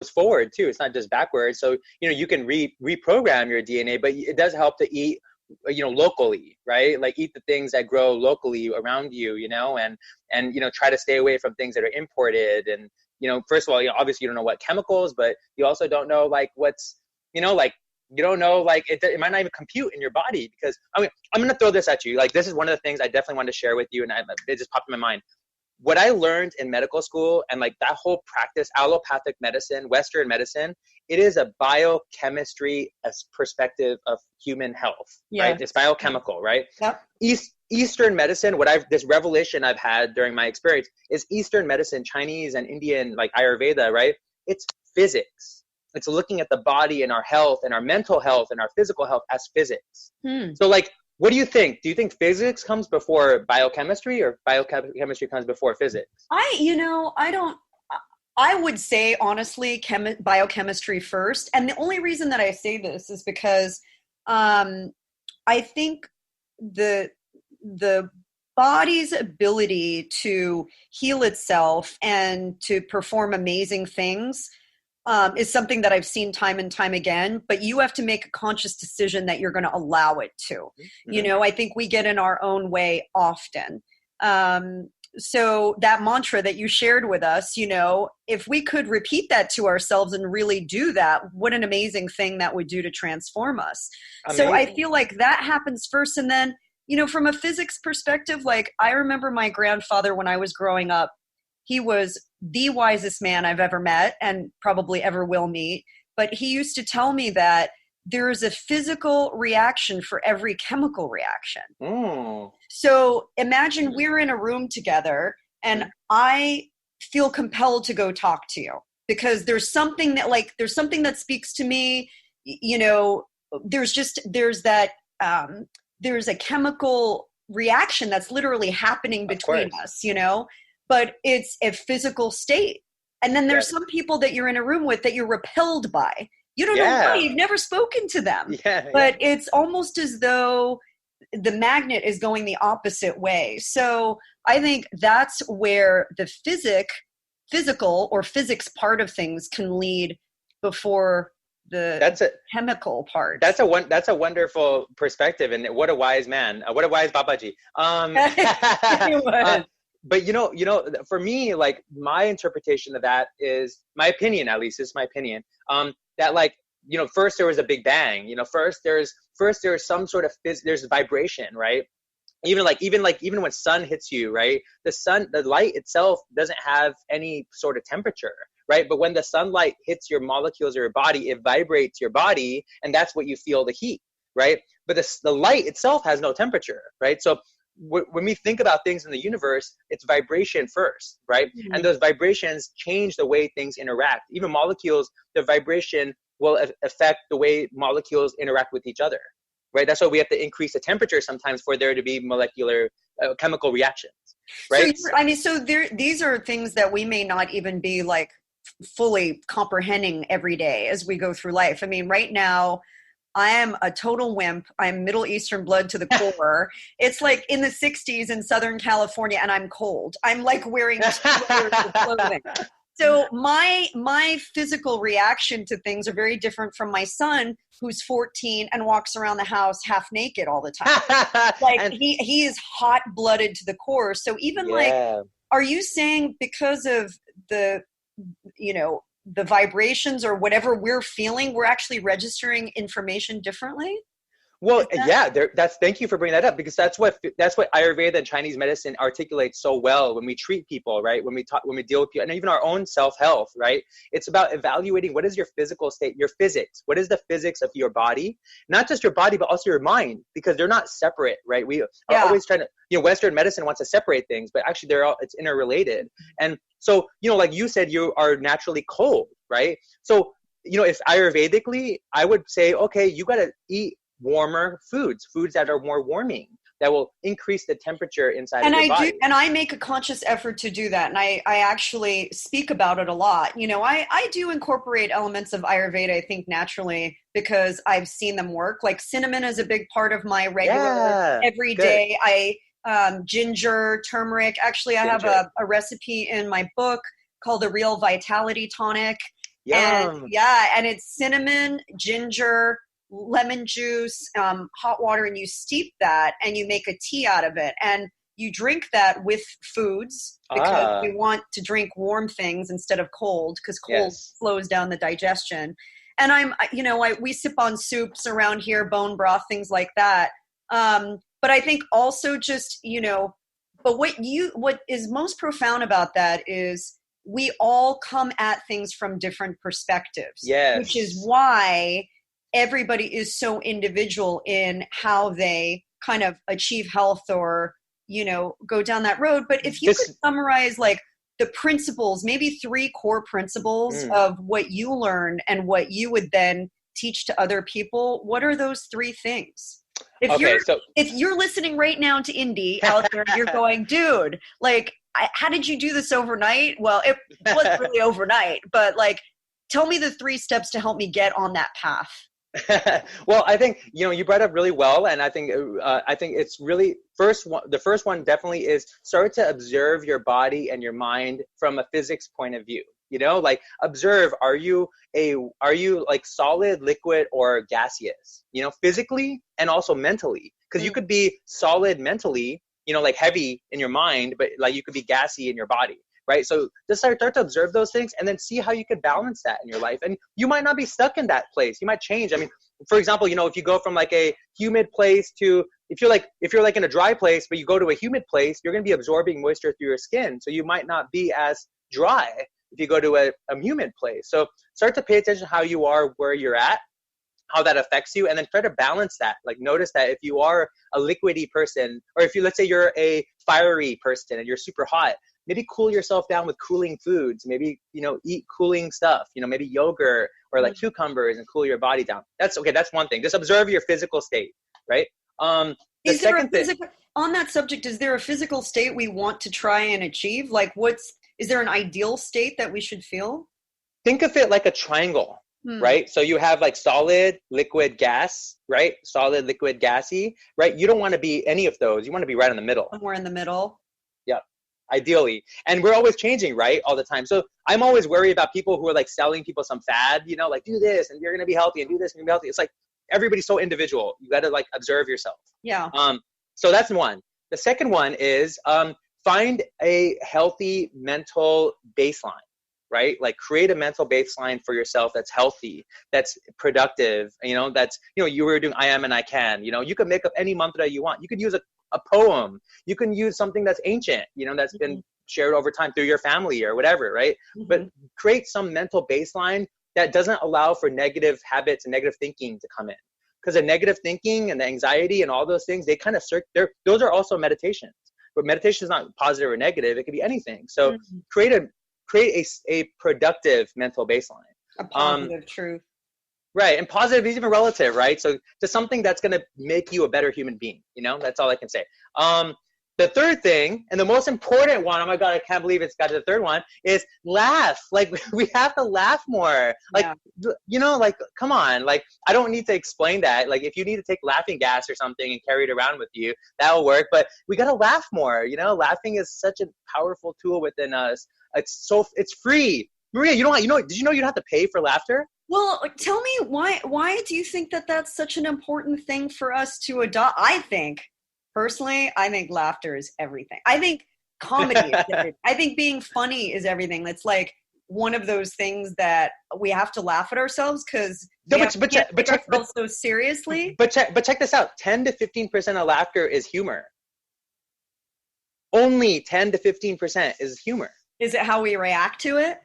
forward too. It's not just backwards. So, you can reprogram your DNA, but it does help to eat, locally, right? Like eat the things that grow locally around you, and try to stay away from things that are imported. And, first of all, obviously you don't know what chemicals, but you also don't know like what's, like, you don't know, like it might not even compute in your body, because I'm going to throw this at you. Like, this is one of the things I definitely wanted to share with you. And it just popped in my mind. What I learned in medical school and like that whole practice, allopathic medicine, Western medicine, it is a biochemistry perspective of human health, right? It's biochemical, right? Yep. Eastern medicine, this revelation I've had during my experience is Eastern medicine, Chinese and Indian, like Ayurveda, right? It's physics. It's looking at the body and our health and our mental health and our physical health as physics. So like, what do you think? Do you think physics comes before biochemistry, or biochemistry comes before physics? I would say, honestly, biochemistry first. And the only reason that I say this is because I think the body's ability to heal itself and to perform amazing things is something that I've seen time and time again, but you have to make a conscious decision that you're going to allow it to. I think we get in our own way often. So that mantra that you shared with us, if we could repeat that to ourselves and really do that, what an amazing thing that would do to transform us. Amazing. So I feel like that happens first. And then, from a physics perspective, like I remember my grandfather when I was growing up, he was the wisest man I've ever met and probably ever will meet. But he used to tell me that there is a physical reaction for every chemical reaction. So imagine we're in a room together and I feel compelled to go talk to you because there's something that speaks to me. There's a chemical reaction that's literally happening between us, but it's a physical state. And then there's some people that you're in a room with that you're repelled by. You don't know why. You've never spoken to them. But it's almost as though the magnet is going the opposite way. So I think that's where the physical or physics part of things can lead before the chemical part. That's a wonderful perspective. And what a wise man. What a wise Babaji. But for me, like my interpretation of that is my opinion, at least is my opinion, that like, first there was a big bang, first there's some sort of there's vibration, right? Even when sun hits you, right? The light itself doesn't have any sort of temperature, right? But when the sunlight hits your molecules or your body, it vibrates your body, and that's what you feel, the heat, right? But the light itself has no temperature, right? So when we think about things in the universe, it's vibration first, right? And those vibrations change the way things interact. Even molecules, the vibration will affect the way molecules interact with each other, right? That's why we have to increase the temperature sometimes for there to be molecular chemical reactions, right? These are things that we may not even be like fully comprehending every day as we go through life. I mean, right now, I am a total wimp. I'm Middle Eastern blood to the core. It's like in the 60s in Southern California and I'm cold. I'm like wearing 2 layers of clothing. So my physical reaction to things are very different from my son, who's 14 and walks around the house half naked all the time. Like he is hot blooded to the core. So even are you saying because of the vibrations or whatever we're feeling, we're actually registering information differently? Well, thank you for bringing that up, because that's what Ayurveda and Chinese medicine articulates so well when we treat people, right? When we deal with people, and even our own self-health, right? It's about evaluating what is your physical state, your physics. What is the physics of your body? Not just your body, but also your mind, because they're not separate, right? We are always trying to, Western medicine wants to separate things, but actually it's interrelated. And so, like you said, you are naturally cold, right? So, if Ayurvedically, I would say, okay, you got to eat warmer foods that are more warming, that will increase the temperature inside of your body. And I make a conscious effort to do that. And I actually speak about it a lot. I do incorporate elements of Ayurveda, I think, naturally, because I've seen them work. Like cinnamon is a big part of my regular everyday. Ginger, turmeric. Actually, I have a recipe in my book called the Real Vitality Tonic. And Yum. yeah, and it's cinnamon, ginger, lemon juice, hot water, and you steep that and you make a tea out of it. And you drink that with foods because Ah, we want to drink warm things instead of cold, because cold yes. slows down the digestion. And we sip on soups around here, bone broth, things like that. But I think also just, but what is most profound about that is we all come at things from different perspectives, which is Yes. why everybody is so individual in how they kind of achieve health or, go down that road. But if you could This, summarize like the principles, maybe three core principles mm, of what you learned and what you would then teach to other people, what are those three things? If you're okay, so if you're listening right now to Indy out there and you're going, dude, like, how did you do this overnight? Well, it wasn't really overnight, but like, tell me the three steps to help me get on that path. well, I think you brought up really well, and I think it's really first one. The first one definitely is start to observe your body and your mind from a physics point of view. Like observe: are you like solid, liquid, or gaseous? Physically and also mentally, because you Mm. could be solid mentally, like heavy in your mind, but like you could be gassy in your body. Right. So just start to observe those things and then see how you could balance that in your life. And you might not be stuck in that place. You might change. I mean, for example, if you go from like a humid place to, if you're like in a dry place, but you go to a humid place, you're going to be absorbing moisture through your skin. So you might not be as dry if you go to a humid place. So start to pay attention to how you are, where you're at, how that affects you, and then try to balance that. Like notice that if you are a liquidy person, or if let's say you're a fiery person and you're super hot, maybe cool yourself down with cooling foods. Maybe eat cooling stuff. Maybe yogurt or like cucumbers, and cool your body down. That's okay. That's one thing. Just observe your physical state, right? The Is there a second thing. physical on that subject? Is there a physical state we want to try and achieve? Like, is there an ideal state that we should feel? Think of it like a triangle, Hmm. right? So you have like solid, liquid, gas, right? Solid, liquid, gassy, right? You don't want to be any of those. You want to be right in the middle. Somewhere in the middle. Yeah, ideally. And we're always changing, right? All the time. So I'm always worried about people who are like selling people some fad, like do this and you're going to be healthy, and do this and you're going to be healthy. It's like everybody's so individual. You got to like observe yourself. Yeah. So that's one. The second one is find a healthy mental baseline, right? Like create a mental baseline for yourself that's healthy, that's productive, you were doing I am and I can, you could make up any mantra you want. You could use a poem. You can use something that's ancient, that's been shared over time through your family or whatever, right? Mm-hmm. But create some mental baseline that doesn't allow for negative habits and negative thinking to come in. Because the negative thinking and the anxiety and all those things, they kind of those are also meditations. But meditation is not positive or negative. It could be anything. So create a productive mental baseline. A positive truth. Right. And positive is even relative, right? So just something that's going to make you a better human being. That's all I can say. The third thing, and the most important one, oh my God, I can't believe it's got to the third one, is laugh. Like we have to laugh more. Like, like, come on. Like, I don't need to explain that. Like, if you need to take laughing gas or something and carry it around with you, that'll work. But we got to laugh more. Laughing is such a powerful tool within us. It's free. Maria, did you know you don't have to pay for laughter? Well, tell me why do you think that that's such an important thing for us to adopt? Personally, I think laughter is everything. I think comedy is everything. I think being funny is everything. It's like one of those things that we have to laugh at ourselves because we can't take ourselves so seriously. But check this out. 10 to 15% of laughter is humor. Only 10 to 15% is humor. Is it how we react to it?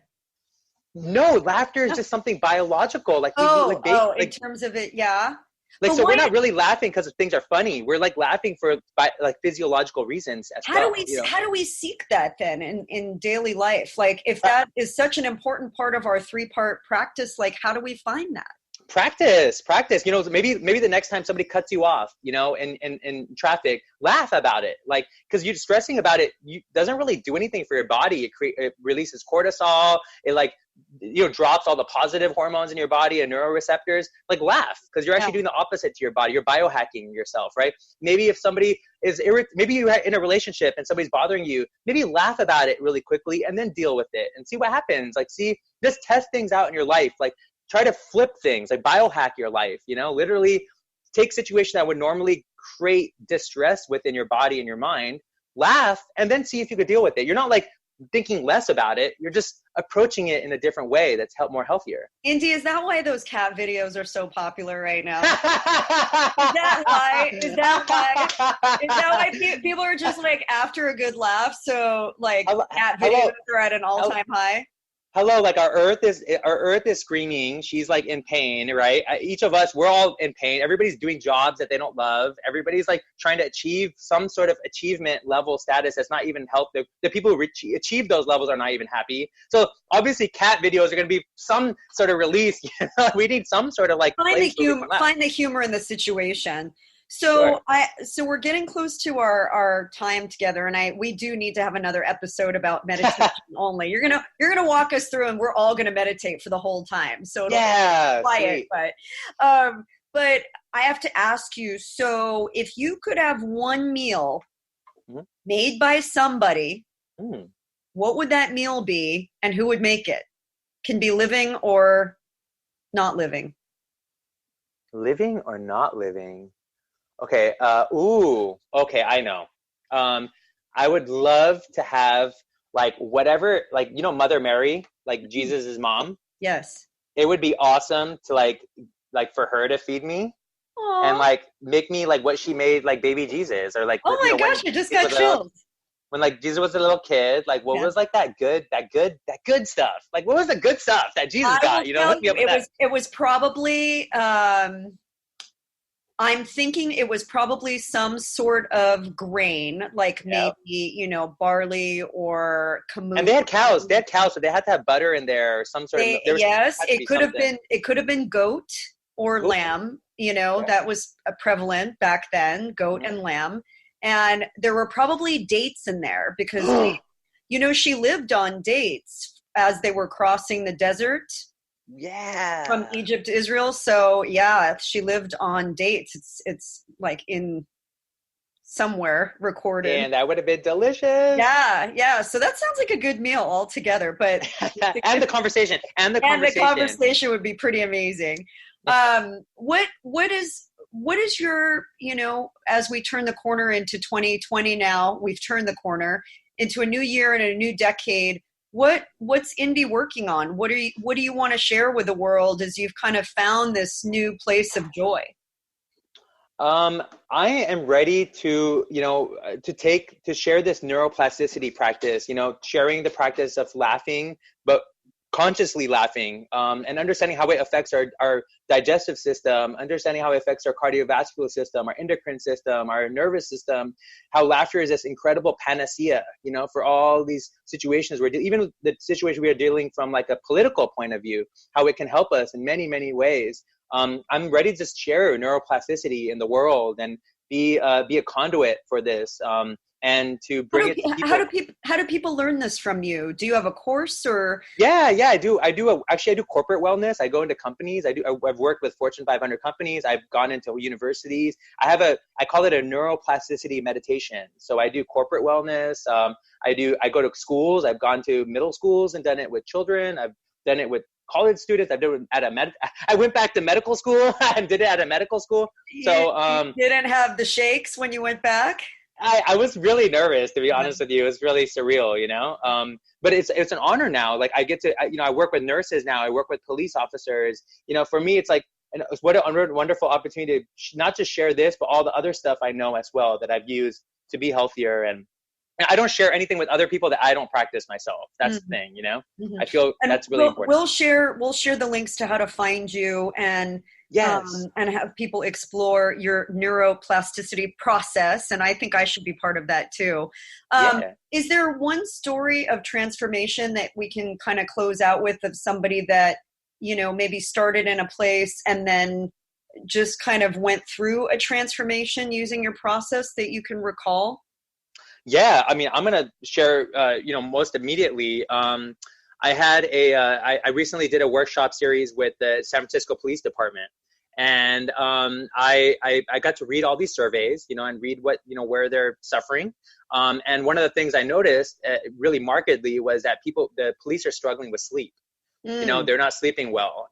No, laughter is just something biological. Like in terms of it, yeah. Like, so we're not really laughing because things are funny. We're like laughing for like physiological reasons. How do we seek that then in daily life? Like, if that is such an important part of our 3-part practice, like, how do we find that? Practice. Maybe the next time somebody cuts you off, in traffic, laugh about it. Like, because you're stressing about it, doesn't really do anything for your body. It releases cortisol. It like drops all the positive hormones in your body and neuroreceptors, like laugh, because you're actually doing the opposite to your body. You're biohacking yourself, right? Maybe if somebody is maybe you're in a relationship and somebody's bothering you, maybe laugh about it really quickly and then deal with it and see what happens. Like, just test things out in your life. Like, try to flip things, like biohack your life, literally take situations that would normally create distress within your body and your mind, laugh, and then see if you could deal with it. You're not like thinking less about it. You're just approaching it in a different way that's more healthier. Indy, is that why those cat videos are so popular right now? Is that why? Is that why people are just like after a good laugh? So like cat videos are at an all-time high. Hello, like our earth is screaming. She's like in pain, right? Each of us, we're all in pain. Everybody's doing jobs that they don't love. Everybody's like trying to achieve some sort of achievement level status that's not even helped. The people who achieve those levels are not even happy. So obviously cat videos are going to be some sort of release. We need some sort of like find the humor in the situation. So sure. So we're getting close to our time together, and we do need to have another episode about meditation only. You're gonna walk us through, and we're all gonna meditate for the whole time. So it'll be quiet, but I have to ask you. So if you could have one meal made by somebody, what would that meal be, and who would make it? Can be living or not living. Living or not living. Okay. Okay. I know. I would love to have like whatever, like, Mother Mary, like Jesus's mom. Yes. It would be awesome to like for her to feed me. Aww. And like make me like what she made, like baby Jesus, or like, oh my gosh, I just got chills. When like Jesus was a little kid, like what was like that good stuff? Like what was the good stuff that Jesus got? It was probably I'm thinking it was probably some sort of grain, like maybe, barley or kamut. And they had cows, so they had to have butter in there or some sort of. Yes, it could have been goat or lamb, that was prevalent back then, goat and lamb. And there were probably dates in there because, she lived on dates as they were crossing the desert. Yeah. From Egypt to Israel. So she lived on dates. It's like in somewhere recorded. And that would have been delicious. Yeah. So that sounds like a good meal altogether. But and the conversation. And the conversation would be pretty amazing. What is your, as we turn the corner into 2020 now, we've turned the corner into a new year and a new decade. What's Indy working on? What do you want to share with the world as you've kind of found this new place of joy? I am ready to share this neuroplasticity practice, sharing the practice of laughing, but consciously laughing, and understanding how it affects our digestive system, understanding how it affects our cardiovascular system, our endocrine system, our nervous system, how laughter is this incredible panacea, for all these situations even the situation we are dealing from like a political point of view, how it can help us in many, many ways. I'm ready to just share neuroplasticity in the world and be a conduit for this. And to bring it to people. How do people learn this from you? Do you have a course or? Yeah, I do. I do corporate wellness. I go into companies. I've worked with Fortune 500 companies. I've gone into universities. I call it a neuroplasticity meditation. So I do corporate wellness. I go to schools. I've gone to middle schools and done it with children. I've done it with college students. I've done it I went back to medical school and did it at a medical school. So you didn't have the shakes when you went back? I was really nervous, to be honest with you. It was really surreal, but it's an honor now. Like I get to, I work with nurses now. I work with police officers. For me, it's like, what a wonderful opportunity to not just share this, but all the other stuff I know as well that I've used to be healthier. And I don't share anything with other people that I don't practice myself. That's the thing, I feel that's really important. We'll share the links to how to find you and have people explore your neuroplasticity process. And I think I should be part of that too. Is there one story of transformation that we can kind of close out with of somebody that, maybe started in a place and then just kind of went through a transformation using your process that you can recall? Yeah, I mean, I'm going to share, most immediately. I recently did a workshop series with the San Francisco Police Department, and I got to read all these surveys, and read what where they're suffering. And one of the things I noticed really markedly was that the police are struggling with sleep. Mm. They're not sleeping well,